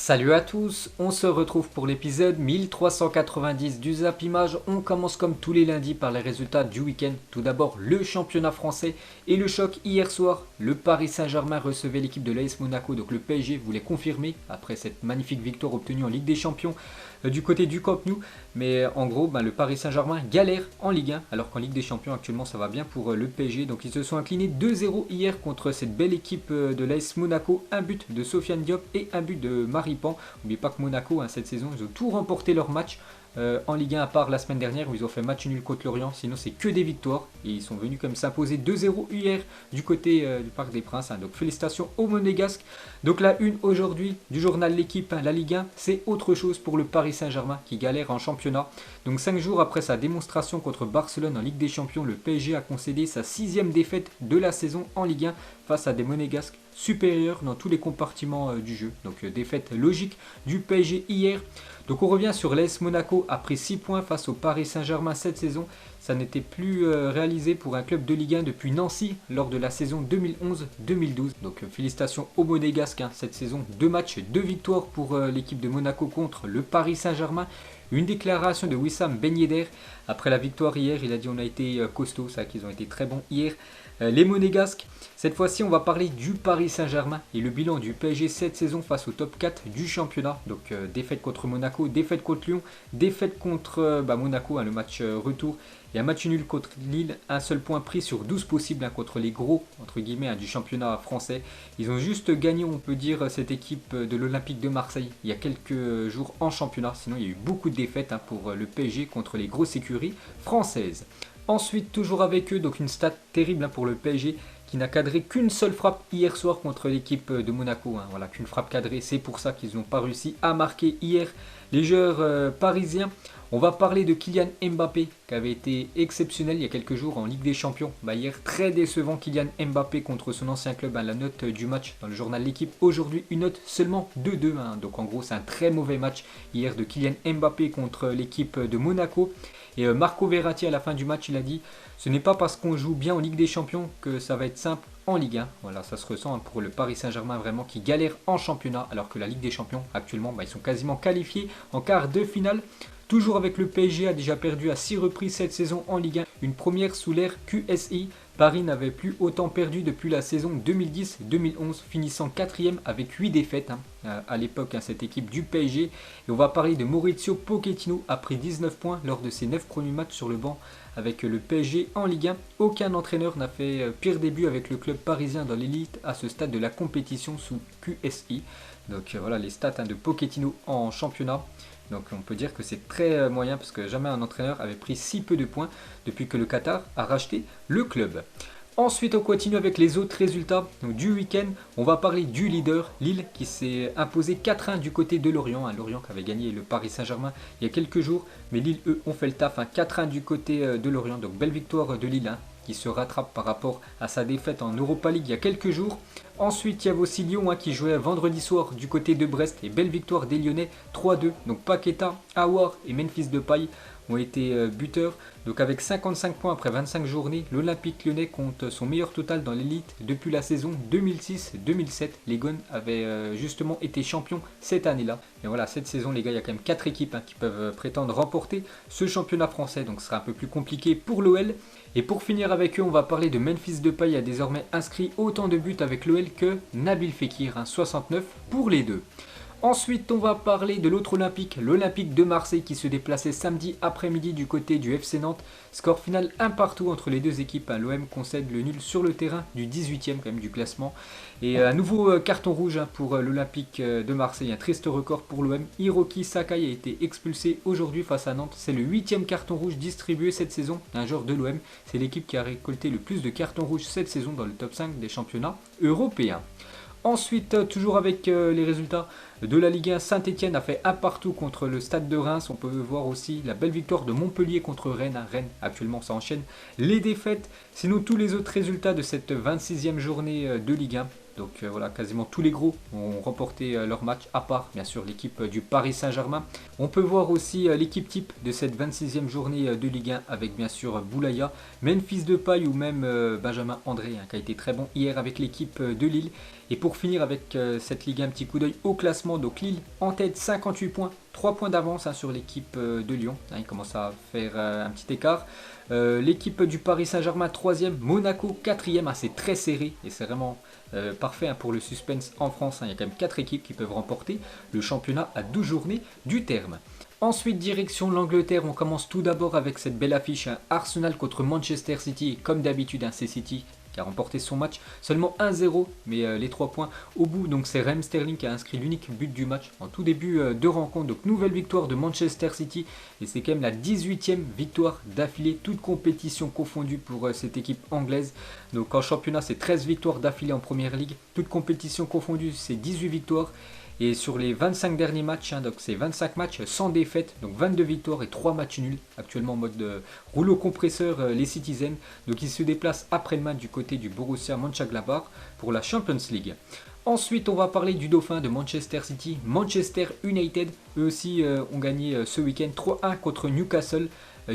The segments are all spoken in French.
Salut à tous, on se retrouve pour l'épisode 1390 du Zap Image. On commence comme tous les lundis par les résultats du week-end. Tout d'abord le championnat français et le choc hier soir. Le Paris Saint-Germain recevait l'équipe de l'AS Monaco, donc le PSG voulait confirmer après cette magnifique victoire obtenue en Ligue des Champions du côté du Camp Nou. Mais en gros, le Paris Saint-Germain galère en Ligue 1, alors qu'en Ligue des Champions actuellement ça va bien pour le PSG. Donc ils se sont inclinés 2-0 hier contre cette belle équipe de l'AS Monaco. Un but de Sofiane Diop et un but de Maripan. N'oubliez pas que Monaco, cette saison, ils ont tout remporté leur match en Ligue 1, à part la semaine dernière où ils ont fait match nul contre Lorient. Sinon c'est que des victoires et ils sont venus comme s'imposer 2-0 hier du côté du Parc des Princes. Donc félicitations aux Monégasques. Donc la une aujourd'hui du journal L'équipe, la Ligue 1, c'est autre chose pour le Paris Saint-Germain qui galère en championnat. Donc 5 jours après sa démonstration contre Barcelone en Ligue des Champions, le PSG a concédé sa 6e défaite de la saison en Ligue 1 face à des Monégasques supérieurs dans tous les compartiments du jeu. Donc défaite logique du PSG hier. Donc on revient sur l'AS Monaco a pris 6 points face au Paris Saint-Germain cette saison. Ça n'était plus réalisé pour un club de Ligue 1 depuis Nancy lors de la saison 2011-2012. Donc félicitations aux Monégasques, cette saison, 2 matchs, 2 victoires pour l'équipe de Monaco contre le Paris Saint-Germain. Une déclaration de Wissam Ben Yedder après la victoire hier, il a dit on a été costaud, ça qu'ils ont été très bons hier. Les Monégasques, cette fois-ci on va parler du Paris Saint-Germain et le bilan du PSG cette saison face au top 4 du championnat. Donc défaite contre Monaco, défaite contre Lyon, défaite contre Monaco, le match retour. Et un match nul contre Lille, un seul point pris sur 12 possibles contre les gros entre guillemets du championnat français. Ils ont juste gagné, on peut dire, cette équipe de l'Olympique de Marseille il y a quelques jours en championnat. Sinon il y a eu beaucoup de défaites pour le PSG contre les grosses écuries françaises. Ensuite, toujours avec eux, donc une stat terrible pour le PSG qui n'a cadré qu'une seule frappe hier soir contre l'équipe de Monaco. Voilà, qu'une frappe cadrée, c'est pour ça qu'ils n'ont pas réussi à marquer hier les joueurs parisiens. On va parler de Kylian Mbappé qui avait été exceptionnel il y a quelques jours en Ligue des Champions. Hier, très décevant Kylian Mbappé contre son ancien club. La note du match dans le journal L'équipe aujourd'hui, une note seulement 2-2. Donc en gros, c'est un très mauvais match hier de Kylian Mbappé contre l'équipe de Monaco. Et Marco Verratti à la fin du match, il a dit « Ce n'est pas parce qu'on joue bien en Ligue des Champions que ça va être simple en Ligue 1 ». Voilà, ça se ressent pour le Paris Saint-Germain vraiment qui galère en championnat alors que la Ligue des Champions actuellement, ils sont quasiment qualifiés en quart de finale. Toujours avec le PSG, a déjà perdu à 6 reprises cette saison en Ligue 1, une première sous l'ère QSI. Paris n'avait plus autant perdu depuis la saison 2010-2011, finissant 4e avec 8 défaites à l'époque, cette équipe du PSG. Et on va parler de Maurizio Pochettino, a pris 19 points lors de ses 9 premiers matchs sur le banc avec le PSG en Ligue 1. Aucun entraîneur n'a fait pire début avec le club parisien dans l'élite à ce stade de la compétition sous QSI. Donc voilà les stats de Pochettino en championnat. Donc on peut dire que c'est très moyen parce que jamais un entraîneur avait pris si peu de points depuis que le Qatar a racheté le club. Ensuite on continue avec les autres résultats du week-end. On va parler du leader, Lille, qui s'est imposé 4-1 du côté de Lorient. Lorient qui avait gagné le Paris Saint-Germain il y a quelques jours. Mais Lille, eux, ont fait le taf. 4-1 du côté de Lorient. Donc belle victoire de Lille qui se rattrape par rapport à sa défaite en Europa League il y a quelques jours. Ensuite, il y avait aussi Lyon qui jouait vendredi soir du côté de Brest. Et belle victoire des Lyonnais, 3-2. Donc Paqueta, Aouar et Memphis Depay ont été buteurs. Donc avec 55 points après 25 journées, l'Olympique Lyonnais compte son meilleur total dans l'élite depuis la saison 2006-2007. Les Gones avaient justement été champions cette année-là. Et voilà, cette saison, les gars, il y a quand même 4 équipes qui peuvent prétendre remporter ce championnat français. Donc ce sera un peu plus compliqué pour l'OL. Et pour finir avec eux, on va parler de Memphis Depay, a désormais inscrit autant de buts avec l'OL que Nabil Fekir, 69 pour les deux. Ensuite, on va parler de l'autre Olympique, l'Olympique de Marseille qui se déplaçait samedi après-midi du côté du FC Nantes. Score final 1-1 entre les deux équipes. L'OM concède le nul sur le terrain du 18e quand même du classement. Et un nouveau carton rouge pour l'Olympique de Marseille, un triste record pour l'OM. Hiroki Sakai a été expulsé aujourd'hui face à Nantes. C'est le 8e carton rouge distribué cette saison d'un joueur de l'OM. C'est l'équipe qui a récolté le plus de cartons rouges cette saison dans le top 5 des championnats européens. Ensuite, toujours avec les résultats de la Ligue 1, Saint-Etienne a fait 1-1 contre le Stade de Reims. On peut voir aussi la belle victoire de Montpellier contre Rennes. Rennes, actuellement, ça enchaîne les défaites. Sinon, tous les autres résultats de cette 26e journée de Ligue 1. Donc voilà, quasiment tous les gros ont remporté leur match, à part bien sûr l'équipe du Paris Saint-Germain. On peut voir aussi l'équipe type de cette 26e journée de Ligue 1 avec bien sûr Boulaya, Memphis Depay ou même Benjamin André qui a été très bon hier avec l'équipe de Lille. Et pour finir avec cette Ligue 1, un petit coup d'œil au classement. Donc Lille en tête, 58 points, 3 points d'avance sur l'équipe de Lyon. Il commence à faire un petit écart. L'équipe du Paris Saint-Germain 3e, Monaco 4e. C'est très serré et c'est vraiment parfait pour le suspense en France. Il y a quand même 4 équipes qui peuvent remporter le championnat à 12 journées du terme. Ensuite, direction l'Angleterre, on commence tout d'abord avec cette belle affiche, Arsenal contre Manchester City. Et comme d'habitude, c'est City qui a remporté son match, seulement 1-0, mais les 3 points au bout. Donc c'est Raheem Sterling qui a inscrit l'unique but du match en tout début de rencontre. Donc nouvelle victoire de Manchester City, et c'est quand même la 18e victoire d'affilée, toute compétition confondue pour cette équipe anglaise. Donc en championnat, c'est 13 victoires d'affilée en première ligue, toute compétition confondue, c'est 18 victoires. Et sur les 25 derniers matchs, donc c'est 25 matchs sans défaite, donc 22 victoires et 3 matchs nuls, actuellement en mode rouleau compresseur les Citizens. Donc ils se déplacent après-demain du côté du Borussia Mönchengladbach pour la Champions League. Ensuite, on va parler du dauphin de Manchester City, Manchester United. Eux aussi ont gagné ce week-end 3-1 contre Newcastle.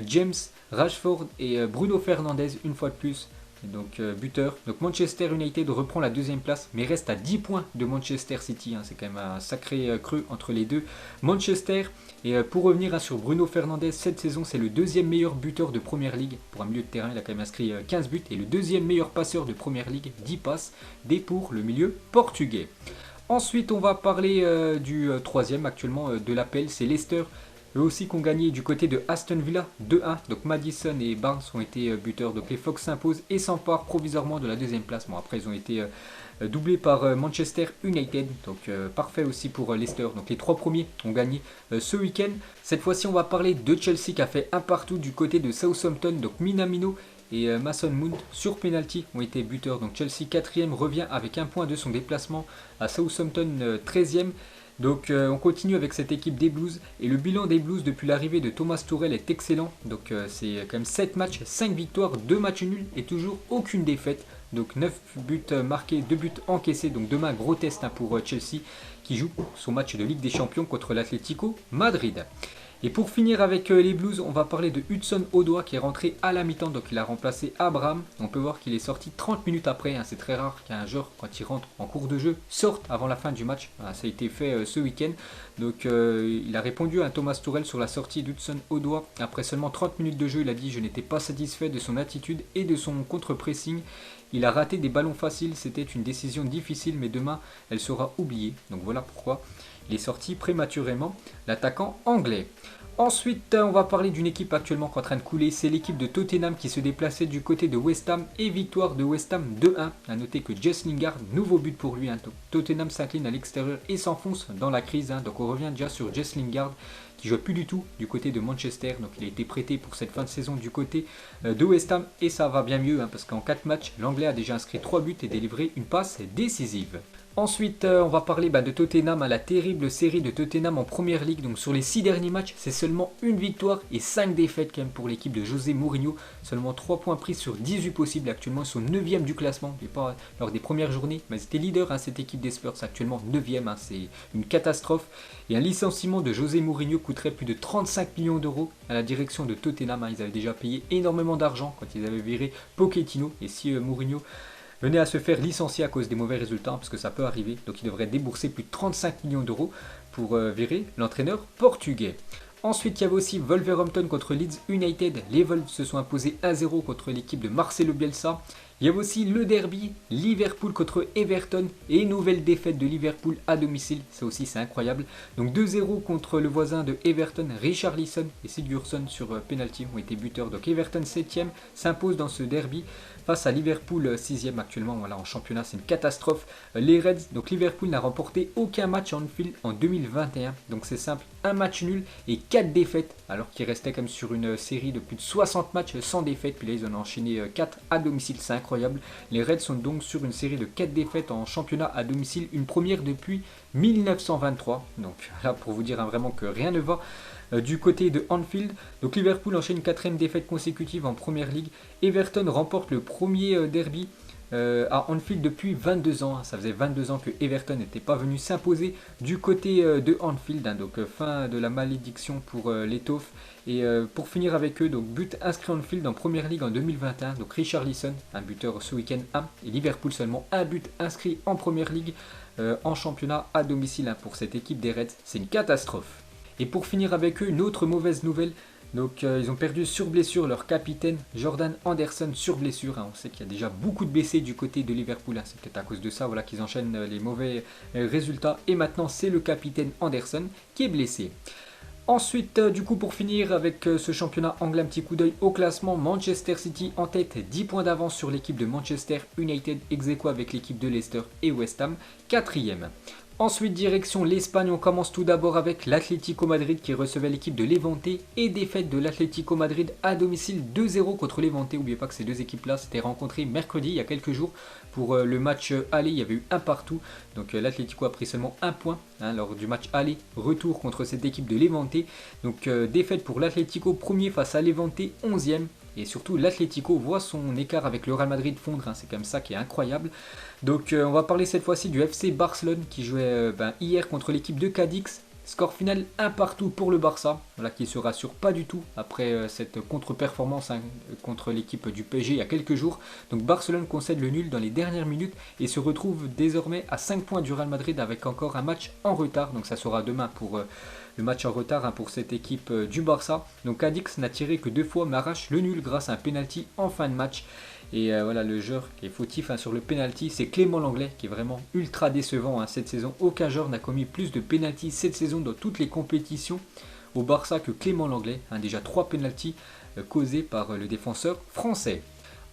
James, Rashford et Bruno Fernandes une fois de plus. Donc buteur. Donc Manchester United reprend la deuxième place, mais reste à 10 points de Manchester City. C'est quand même un sacré creux entre les deux. Manchester, et pour revenir sur Bruno Fernandes, cette saison c'est le deuxième meilleur buteur de Première Ligue. Pour un milieu de terrain, il a quand même inscrit 15 buts. Et le deuxième meilleur passeur de Première Ligue, 10 passes, des pour le milieu portugais. Ensuite, on va parler du troisième actuellement de l'appel, c'est Leicester. Eux aussi qui ont gagné du côté de Aston Villa 2-1. Donc Maddison et Barnes ont été buteurs. Donc les Fox s'imposent et s'emparent provisoirement de la deuxième place. Bon, après ils ont été doublés par Manchester United. Donc parfait aussi pour Leicester. Donc les 3 premiers ont gagné ce week-end. Cette fois-ci on va parler de Chelsea qui a fait un partout du côté de Southampton. Donc Minamino et Mason Mount sur penalty ont été buteurs. Donc Chelsea 4e revient avec un point de son déplacement à Southampton 13e. Donc on continue avec cette équipe des Blues, et le bilan des Blues depuis l'arrivée de Thomas Tuchel est excellent. Donc c'est quand même 7 matchs, 5 victoires, 2 matchs nuls et toujours aucune défaite. Donc 9 buts marqués, 2 buts encaissés. Donc demain gros test pour Chelsea qui joue son match de Ligue des Champions contre l'Atlético Madrid. Et pour finir avec les Blues, on va parler de Hudson-Odoi qui est rentré à la mi-temps, donc il a remplacé Abraham. On peut voir qu'il est sorti 30 minutes après, c'est très rare qu'un joueur, quand il rentre en cours de jeu, sorte avant la fin du match. Ça a été fait ce week-end. Donc il a répondu à Thomas Tuchel sur la sortie d'Hudson-Odoi. Après seulement 30 minutes de jeu, il a dit « Je n'étais pas satisfait de son attitude et de son contre-pressing. Il a raté des ballons faciles, c'était une décision difficile, mais demain, elle sera oubliée. » Donc voilà pourquoi il est sorti prématurément, l'attaquant anglais. Ensuite, on va parler d'une équipe actuellement qui est en train de couler. C'est l'équipe de Tottenham qui se déplaçait du côté de West Ham, et victoire de West Ham 2-1. A noter que Jess Lingard, nouveau but pour lui. Tottenham s'incline à l'extérieur et s'enfonce dans la crise. Donc on revient déjà sur Jess Lingard qui ne joue plus du tout du côté de Manchester. Donc il a été prêté pour cette fin de saison du côté de West Ham, et ça va bien mieux parce qu'en 4 matchs, l'Anglais a déjà inscrit 3 buts et délivré une passe décisive. Ensuite, on va parler de Tottenham, la terrible série de Tottenham en Première Ligue. Donc sur les 6 derniers matchs, c'est seulement une victoire et 5 défaites quand même pour l'équipe de José Mourinho. Seulement 3 points pris sur 18 possibles. Actuellement, ils sont 9e du classement. Et pas lors des premières journées, mais ils étaient leaders, cette équipe des Spurs. Actuellement 9e, c'est une catastrophe. Et un licenciement de José Mourinho coûterait plus de 35 millions d'euros à la direction de Tottenham. Ils avaient déjà payé énormément d'argent quand ils avaient viré Pochettino. Et si Mourinho venait à se faire licencier à cause des mauvais résultats, parce que ça peut arriver, donc il devrait débourser plus de 35 millions d'euros pour virer l'entraîneur portugais. Ensuite, il y avait aussi Wolverhampton contre Leeds United. Les Wolves se sont imposés 1-0 contre l'équipe de Marcelo Bielsa. Il y avait aussi le derby, Liverpool contre Everton, et une nouvelle défaite de Liverpool à domicile. Ça aussi, c'est incroyable. Donc 2-0 contre le voisin de Everton, Richarlison et Sigurdsson sur penalty ont été buteurs. Donc Everton 7e s'impose dans ce derby face à Liverpool 6e actuellement. Voilà, en championnat, c'est une catastrophe. Les Reds, donc Liverpool n'a remporté aucun match en Anfield en 2021. Donc c'est simple, un match nul et 4 défaites, alors qu'il restait quand même sur une série de plus de 60 matchs sans défaite. Puis là, ils en ont enchaîné 4 à domicile, c'est incroyable. Les Reds sont donc sur une série de 4 défaites en championnat à domicile, une première depuis 1923. Donc là, pour vous dire vraiment que rien ne va du côté de Anfield. Donc Liverpool enchaîne une 4e défaite consécutive en Première Ligue. Everton remporte le premier derby à Anfield depuis 22 ans. Ça faisait 22 ans que Everton n'était pas venu s'imposer du côté de Anfield. Donc fin de la malédiction pour les Taufs. Et pour finir avec eux, donc but inscrit en Anfield en Première Ligue en 2021. Donc Richarlison, un buteur ce week-end 1. Et Liverpool seulement un but inscrit en Première Ligue en championnat à domicile pour cette équipe des Reds. C'est une catastrophe. Et pour finir avec eux, une autre mauvaise nouvelle. Donc ils ont perdu sur blessure leur capitaine Jordan Henderson sur blessure. On sait qu'il y a déjà beaucoup de blessés du côté de Liverpool. C'est peut-être à cause de ça qu'ils enchaînent les mauvais résultats. Et maintenant c'est le capitaine Henderson qui est blessé. Ensuite, du coup, pour finir avec ce championnat anglais, un petit coup d'œil au classement. Manchester City en tête, 10 points d'avance sur l'équipe de Manchester United, ex-aequo avec l'équipe de Leicester et West Ham, 4e. Ensuite, direction l'Espagne, on commence tout d'abord avec l'Atlético Madrid qui recevait l'équipe de Levante et défaite de l'Atlético Madrid à domicile 2-0 contre Levante. N'oubliez pas que ces deux équipes-là s'étaient rencontrées mercredi, il y a quelques jours. Pour le match aller, il y avait eu un partout. Donc l'Atlético a pris seulement un point lors du match aller, retour contre cette équipe de Levante. Donc défaite pour l'Atlético, premier face à Levante, 11e. Et surtout, l'Atlético voit son écart avec le Real Madrid fondre. C'est comme ça qui est incroyable. Donc, on va parler cette fois-ci du FC Barcelone qui jouait hier contre l'équipe de Cadix. Score final 1 partout pour le Barça, qui ne se rassure pas du tout après cette contre-performance contre l'équipe du PSG il y a quelques jours. Donc Barcelone concède le nul dans les dernières minutes et se retrouve désormais à 5 points du Real Madrid avec encore un match en retard. Donc ça sera demain pour le match en retard pour cette équipe du Barça. Donc Cadix n'a tiré que 2 fois mais arrache le nul grâce à un penalty en fin de match. Et le joueur qui est fautif sur le penalty, c'est Clément Lenglet qui est vraiment ultra décevant cette saison. Aucun joueur n'a commis plus de penalty cette saison dans toutes les compétitions au Barça que Clément Lenglet. Déjà 3 penalties causés par le défenseur français.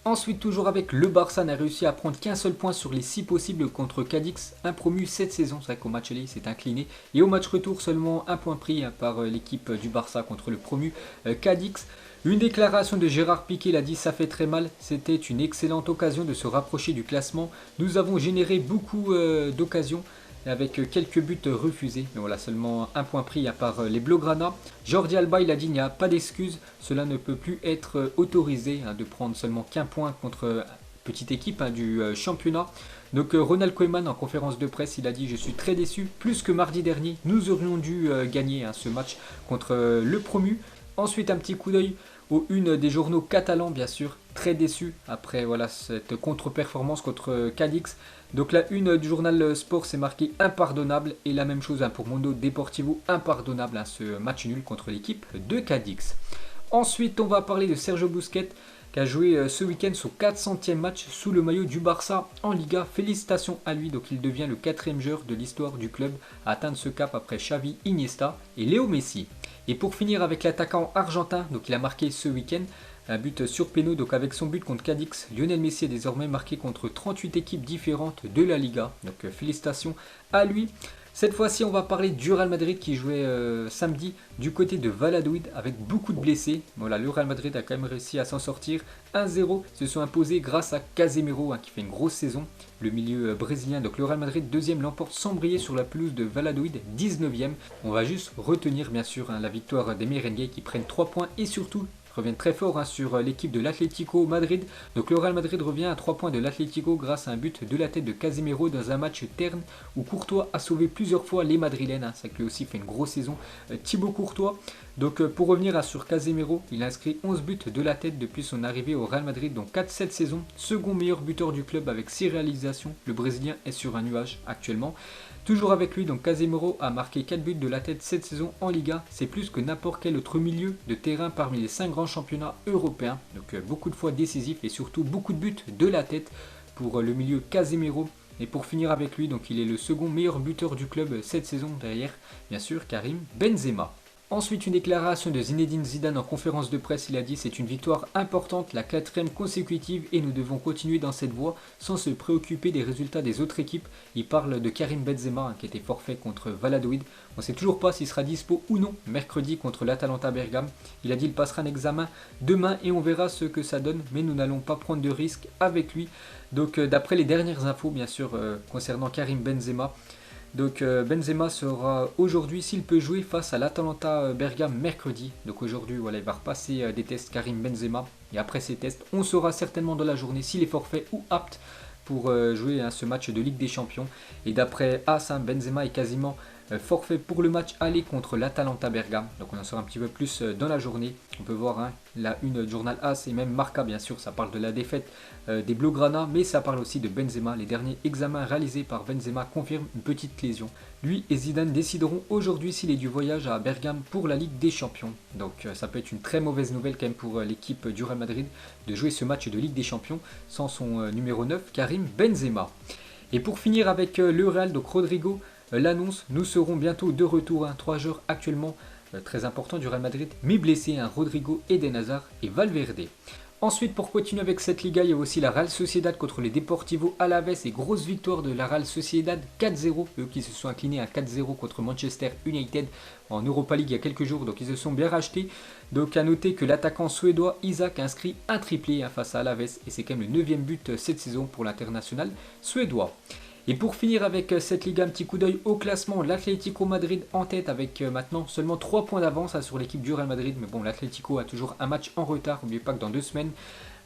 Ensuite, toujours avec le Barça, n'a réussi à prendre qu'un seul point sur les 6 possibles contre Cadix, un promu cette saison. C'est vrai qu'au match aller, il s'est incliné. Et au match retour, seulement un point pris par l'équipe du Barça contre le promu Cadix. Une déclaration de Gérard Piqué, il a dit « ça fait très mal, c'était une excellente occasion de se rapprocher du classement. Nous avons généré beaucoup d'occasions avec quelques buts refusés. Mais voilà, seulement un point pris par les Blaugrana. Jordi Alba, il a dit « il n'y a pas d'excuse, cela ne peut plus être autorisé de prendre seulement qu'un point contre petite équipe du championnat. » Donc Ronald Koeman en conférence de presse, il a dit « je suis très déçu, plus que mardi dernier, nous aurions dû gagner ce match contre le promu. » Ensuite, un petit coup d'œil aux une des journaux catalans, bien sûr, très déçu après cette contre-performance contre Cadix. Donc la une du journal Sport s'est marquée impardonnable et la même chose pour Mundo Deportivo, impardonnable ce match nul contre l'équipe de Cadix. Ensuite, on va parler de Sergio Busquets qui a joué ce week-end son 400e match sous le maillot du Barça en Liga. Félicitations à lui, donc il devient le 4e joueur de l'histoire du club à atteindre ce cap après Xavi, Iniesta et Léo Messi. Et pour finir avec l'attaquant argentin, donc il a marqué ce week-end un but sur péno, donc avec son but contre Cadix, Lionel Messi est désormais marqué contre 38 équipes différentes de la Liga. Donc félicitations à lui. Cette fois-ci, on va parler du Real Madrid qui jouait samedi du côté de Valladolid avec beaucoup de blessés. Voilà, le Real Madrid a quand même réussi à s'en sortir 1-0. Se sont imposés grâce à Casemiro qui fait une grosse saison. Le milieu brésilien, donc le Real Madrid, deuxième, l'emporte sans briller sur la pelouse de Valladolid, 19e. On va juste retenir bien sûr la victoire des Merengues qui prennent 3 points et surtout reviennent très fort sur l'équipe de l'Atlético Madrid. Donc le Real Madrid revient à 3 points de l'Atlético grâce à un but de la tête de Casemiro dans un match terne où Courtois a sauvé plusieurs fois les Madrilènes. C'est que lui aussi fait une grosse saison, Thibaut Courtois. Donc pour revenir sur Casemiro, il a inscrit 11 buts de la tête depuis son arrivée au Real Madrid, donc 4 cette saison. Second meilleur buteur du club avec 6 réalisations. Le Brésilien est sur un nuage actuellement. Toujours avec lui, donc Casemiro a marqué 4 buts de la tête cette saison en Liga. C'est plus que n'importe quel autre milieu de terrain parmi les 5 grands championnats européens. Donc beaucoup de fois décisif et surtout beaucoup de buts de la tête pour le milieu Casemiro. Et pour finir avec lui, donc il est le second meilleur buteur du club cette saison derrière, bien sûr, Karim Benzema. Ensuite, une déclaration de Zinedine Zidane en conférence de presse, il a dit « c'est une victoire importante, la 4e consécutive et nous devons continuer dans cette voie sans se préoccuper des résultats des autres équipes ». Il parle de Karim Benzema qui était forfait contre Valladolid. On ne sait toujours pas s'il sera dispo ou non mercredi contre l'Atalanta Bergame. Il a dit « il passera un examen demain et on verra ce que ça donne, mais nous n'allons pas prendre de risques avec lui ». Donc d'après les dernières infos bien sûr concernant Karim Benzema, donc Benzema sera aujourd'hui, s'il peut jouer, face à l'Atalanta Bergame mercredi. Donc aujourd'hui, voilà, il va repasser des tests Karim Benzema. Et après ces tests, on saura certainement dans la journée s'il est forfait ou apte pour jouer ce match de Ligue des Champions. Et d'après AS, Benzema est quasiment forfait pour le match aller contre l'Atalanta Bergame. Donc on en saura un petit peu plus dans la journée. On peut voir la une du journal AS et même Marca, bien sûr, ça parle de la défaite des Blaugrana, mais ça parle aussi de Benzema. Les derniers examens réalisés par Benzema confirment une petite lésion. Lui et Zidane décideront aujourd'hui s'il est du voyage à Bergame pour la Ligue des Champions. Donc ça peut être une très mauvaise nouvelle quand même pour l'équipe du Real Madrid de jouer ce match de Ligue des Champions sans son numéro 9, Karim Benzema. Et pour finir avec le Real, donc Rodrigo l'annonce, nous serons bientôt de retour. 3 joueurs actuellement très importants du Real Madrid, mais blessés, Rodrigo, Eden Hazard et Valverde. Ensuite, pour continuer avec cette Liga, il y a aussi la Real Sociedad contre les Deportivo Alaves et grosse victoire de la Real Sociedad 4-0, eux qui se sont inclinés à 4-0 contre Manchester United en Europa League il y a quelques jours, donc ils se sont bien rachetés. Donc à noter que l'attaquant suédois Isaac a inscrit un triplé face à Alaves et c'est quand même le 9e but cette saison pour l'international suédois. Et pour finir avec cette Liga, un petit coup d'œil au classement, l'Atlético Madrid en tête avec maintenant seulement 3 points d'avance sur l'équipe du Real Madrid. Mais bon, l'Atlético a toujours un match en retard, n'oubliez pas que dans 2 semaines,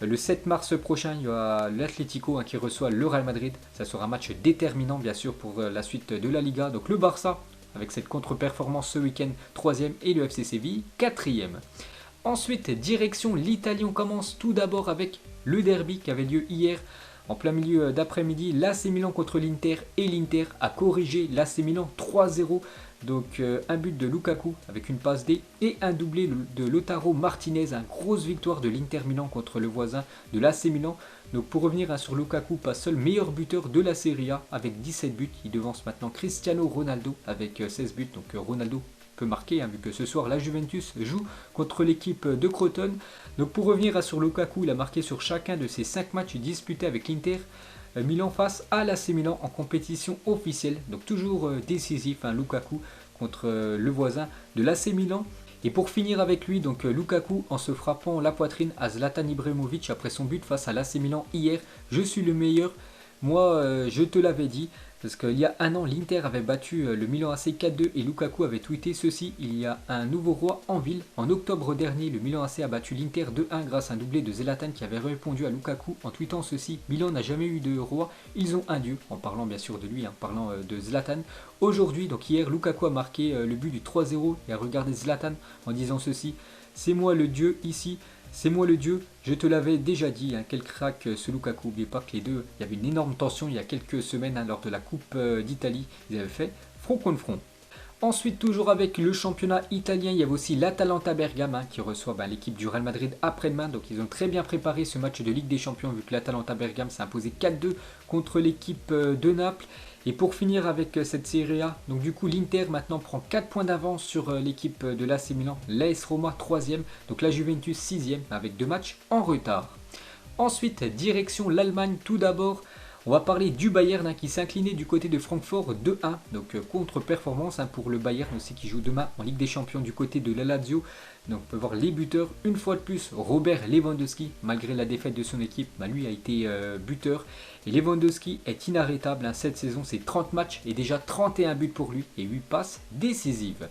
le 7 mars prochain, il y aura l'Atlético qui reçoit le Real Madrid. Ça sera un match déterminant bien sûr pour la suite de la Liga. Donc le Barça, avec cette contre-performance ce week-end, 3e et le FC Séville, 4e. Ensuite, direction l'Italie, on commence tout d'abord avec le derby qui avait lieu hier. En plein milieu d'après-midi, l'AC Milan contre l'Inter et l'Inter a corrigé l'AC Milan 3-0. Donc un but de Lukaku avec une passe D et un doublé de Lautaro Martinez. Une grosse victoire de l'Inter Milan contre le voisin de l'AC Milan. Donc pour revenir sur Lukaku, pas seul meilleur buteur de la Serie A avec 17 buts. Il devance maintenant Cristiano Ronaldo avec 16 buts. Donc Ronaldo peut marquer vu que ce soir la Juventus joue contre l'équipe de Crotone. Donc pour revenir sur Lukaku, il a marqué sur chacun de ses 5 matchs disputés avec l'Inter Milan face à l'AC Milan en compétition officielle. Donc toujours décisif Lukaku contre le voisin de l'AC Milan. Et pour finir avec lui, donc Lukaku en se frappant la poitrine à Zlatan Ibrahimovic après son but face à l'AC Milan hier. Je suis le meilleur, moi je te l'avais dit. Parce qu'il y a un an, l'Inter avait battu le Milan AC 4-2 et Lukaku avait tweeté ceci: il y a un nouveau roi en ville. En octobre dernier, le Milan AC a battu l'Inter 2-1 grâce à un doublé de Zlatan qui avait répondu à Lukaku en tweetant ceci: Milan n'a jamais eu de roi, ils ont un dieu. En parlant bien sûr de lui, en parlant de Zlatan. Aujourd'hui, donc hier, Lukaku a marqué le but du 3-0 et a regardé Zlatan en disant ceci: c'est moi le dieu ici. C'est moi le dieu, je te l'avais déjà dit, quel crack ce Lukaku. N'oubliez pas que les deux, il y avait une énorme tension il y a quelques semaines lors de la Coupe d'Italie. Ils avaient fait front contre front. Ensuite, toujours avec le championnat italien, il y avait aussi l'Atalanta Bergame qui reçoit l'équipe du Real Madrid après-demain. Donc ils ont très bien préparé ce match de Ligue des Champions vu que l'Atalanta Bergame s'est imposé 4-2 contre l'équipe de Naples. Et pour finir avec cette Serie A, donc du coup l'Inter maintenant prend 4 points d'avance sur l'équipe de l'AC Milan, l'AS Roma 3e, donc la Juventus 6e avec 2 matchs en retard. Ensuite, direction l'Allemagne tout d'abord. On va parler du Bayern qui s'est incliné du côté de Francfort 2-1, donc contre-performance pour le Bayern aussi qui joue demain en Ligue des Champions du côté de la Lazio. Donc on peut voir les buteurs, une fois de plus, Robert Lewandowski, malgré la défaite de son équipe, lui a été buteur. Et Lewandowski est inarrêtable, cette saison c'est 30 matchs et déjà 31 buts pour lui et 8 passes décisives.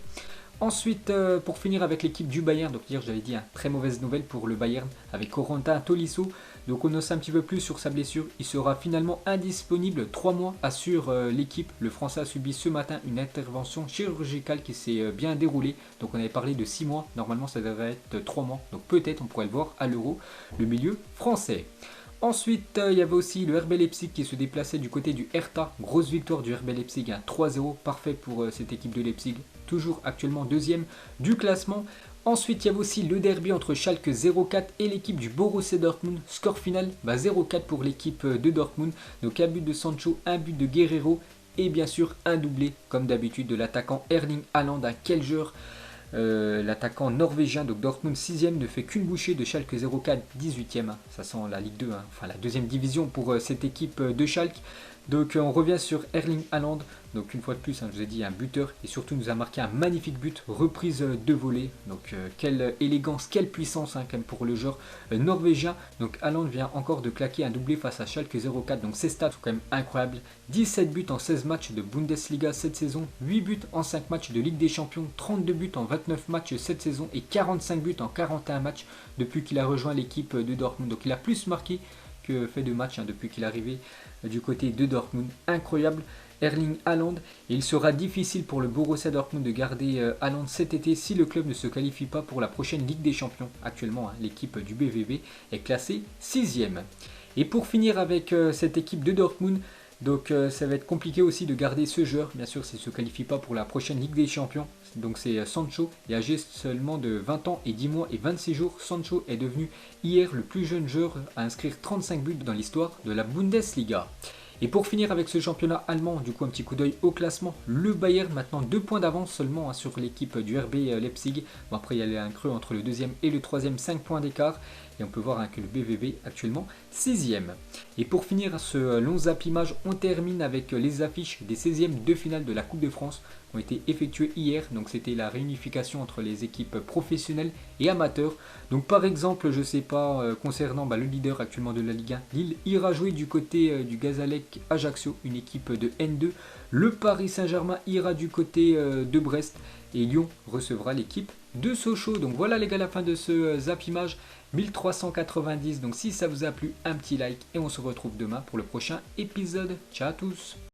Ensuite, pour finir avec l'équipe du Bayern, donc hier j'avais dit très mauvaise nouvelle pour le Bayern avec Corentin Tolisso. Donc on en sait un petit peu plus sur sa blessure. Il sera finalement indisponible 3 mois, assure l'équipe. Le Français a subi ce matin une intervention chirurgicale qui s'est bien déroulée. Donc on avait parlé de 6 mois, normalement ça devrait être 3 mois. Donc peut-être on pourrait le voir à l'Euro, le milieu français. Ensuite, il y avait aussi le RB Leipzig qui se déplaçait du côté du Hertha. Grosse victoire du RB Leipzig, 3-0, parfait pour cette équipe de Leipzig. Toujours actuellement 2e du classement. Ensuite, il y avait aussi le derby entre Schalke 04 et l'équipe du Borussia Dortmund. Score final 0-4 pour l'équipe de Dortmund. Donc un but de Sancho, un but de Guerreiro et bien sûr un doublé comme d'habitude de l'attaquant Erling Haaland. Quel joueur! L'attaquant norvégien, donc Dortmund 6e, ne fait qu'une bouchée de Schalke 04 18e. Ça sent la Ligue 2, enfin la 2e division pour cette équipe de Schalke. Donc on revient sur Erling Haaland. Donc une fois de plus, je vous ai dit un buteur et surtout nous a marqué un magnifique but, reprise de volée. Donc quelle élégance, quelle puissance quand même pour le joueur norvégien. Donc Haaland vient encore de claquer un doublé face à Schalke 04. Donc ses stats sont quand même incroyables. 17 buts en 16 matchs de Bundesliga cette saison, 8 buts en 5 matchs de Ligue des Champions, 32 buts en 29 matchs cette saison et 45 buts en 41 matchs depuis qu'il a rejoint l'équipe de Dortmund. Donc il a plus marqué que fait de matchs depuis qu'il est arrivé du côté de Dortmund, incroyable. Erling Haaland, et il sera difficile pour le Borussia Dortmund de garder Haaland cet été si le club ne se qualifie pas pour la prochaine Ligue des Champions. Actuellement, l'équipe du BVB est classée 6e. Et pour finir avec cette équipe de Dortmund, donc ça va être compliqué aussi de garder ce joueur, bien sûr s'il ne se qualifie pas pour la prochaine Ligue des Champions. Donc c'est Sancho, et âgé seulement de 20 ans et 10 mois et 26 jours, Sancho est devenu hier le plus jeune joueur à inscrire 35 buts dans l'histoire de la Bundesliga. Et pour finir avec ce championnat allemand, du coup un petit coup d'œil au classement, le Bayern maintenant 2 points d'avance seulement sur l'équipe du RB Leipzig. Bon, après il y a un creux entre le deuxième et le troisième, 5 points d'écart. Et on peut voir que le BVB actuellement 6e. Et pour finir ce long zappimage, on termine avec les affiches des 16e de finale de la Coupe de France qui ont été effectuées hier. Donc c'était la réunification entre les équipes professionnelles et amateurs. Donc par exemple, je ne sais pas, concernant le leader actuellement de la Ligue 1, Lille ira jouer du côté du Gazalec Ajaccio, une équipe de N2. Le Paris Saint-Germain ira du côté de Brest et Lyon recevra l'équipe de Sochaux. Donc voilà les gars, la fin de ce zappimage 1390. Donc si ça vous a plu, un petit like et on se retrouve demain pour le prochain épisode. Ciao à tous.